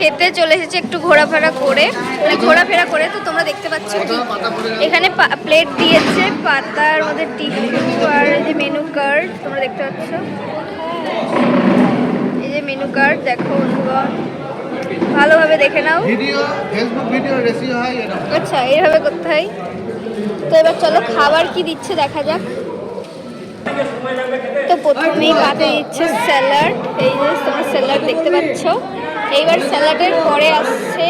খেতে চলে এসেছে একটু ঘোরাফেরা করে তো তোমরা দেখতে পাচ্ছ এখানে প্লেট দিয়েছে, পাতার মধ্যে টিস্যু আর এই যে মেনু কার্ড তোমরা দেখতে পাচ্ছ। এই যে মেনু কার্ড দেখো বন্ধুগণ, ভালোভাবে দেখে নাও। আচ্ছা এইভাবে করতে হয়। তো এবার চলো খাবার কি দিচ্ছে দেখা যাক। তো প্রথমেই পাতে দিচ্ছে স্যালাড, এই যে তোমরা স্যালাড দেখতে পাচ্ছ। এইবার স্যালাডের পরে আসছে,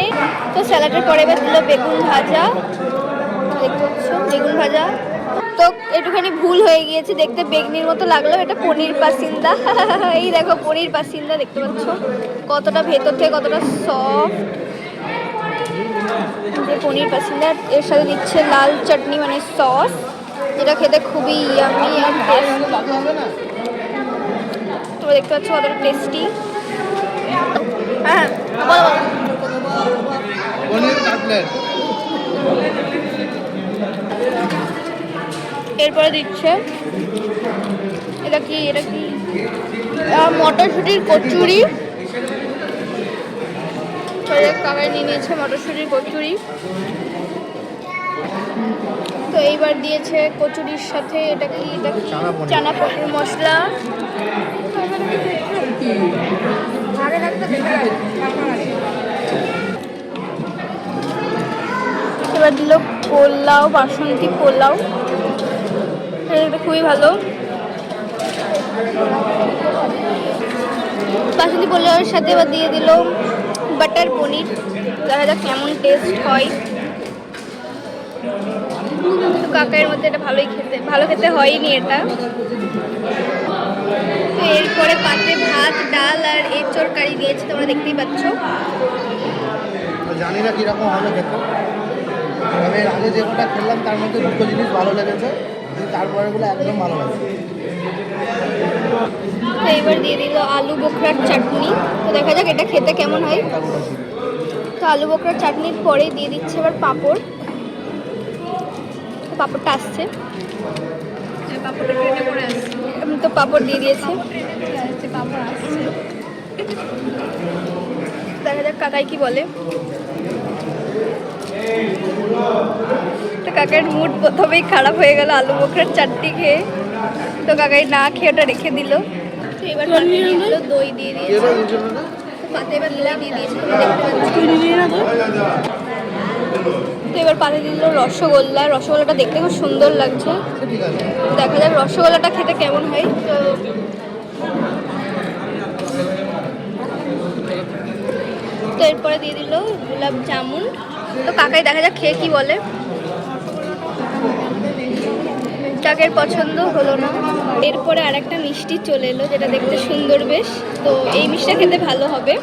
তো স্যালাডের পরে এবার দিল বেগুন ভাজা, দেখতে পাচ্ছ বেগুন ভাজা। তো একটুখানি ভুল হয়ে গিয়েছে, দেখতে বেগনির মতো লাগলো, এটা পনির পাসিন্দা। এই দেখো পনির পাসিন্দা দেখতে পাচ্ছ কতটা ভেতর থেকে কতটা সফট, যে পনির পাসিন্দা। এর সাথে দিচ্ছে লাল চাটনি মানে সস, যেটা খেতে খুবই ইয়ামি আর টেস্টি। তোমরা দেখতে পাচ্ছ কতটা টেস্টি। হ্যাঁ বলো এরপরে দিচ্ছে এটা কি মটরশুঁটির কচুরি। কাকাই নিয়ে নিয়েছে মটরশুঁটির কচুরি। তো এইবার দিয়েছে কচুরির সাথে এটা কি চানা পনির মশলা। এবার দিল পোলাও, বাসন্তী পোলাও, এটা খুবই ভালো। বাসন্তী পোলাওয়ের সাথে এবার দিয়ে দিল বাটার পনির, দেখা যাক কেমন টেস্ট হয়। কাকাইয়ের মধ্যে এটা ভালো খেতে হয়নি এটা। তো এরপরে পাতে ভাত, ডাল আর এঁচোড় কারি দিয়েছে, তোমরা দেখতেই পাচ্ছ। জানি না কিরকম হবে খেতে, তবে এর আগে যেটা খেলাম তার মধ্যে দুটো জিনিস ভালো লেগেছে, তারপরেগুলো একদম ভালো লাগছে। তো এবার দিয়ে দিল আলু বোখরার চাটনি, তো দেখা যাক এটা খেতে কেমন হয়। তো আলু বোখরার চাটনির পরে দিয়ে দিচ্ছে এবার পাঁপড়, পাঁপড়টা আসছে, তো পাঁপড় দিয়ে দিয়েছে। দেখা যাক কাকাই কি বলে। তো কাকার মুড প্রথমেই খারাপ হয়ে গেল আলু বোখরার চাটনি খেয়ে, তো কাকাই না খেয়ে ওটা রেখে দিল। তো এবার দই দিয়ে দিয়েছে, পাতে এবার দই দিয়ে দিয়েছে, তো এবার পাতে দিল রসগোল্লাটা দেখতে খুব সুন্দর লাগছে। দেখা যাক রসগোল্লাটা খেতে কেমন হয়। তো এরপরে দিয়ে দিল গোলাপ জামুন, তো কাকাই দেখা যাক খেয়ে কি বলে। কাকের পছন্দ হলো না। এরপরে আর একটা মিষ্টি চলে এলো, যেটা দেখতে সুন্দর বেশ, তো এই মিষ্টিটা খেতে ভালো হবে।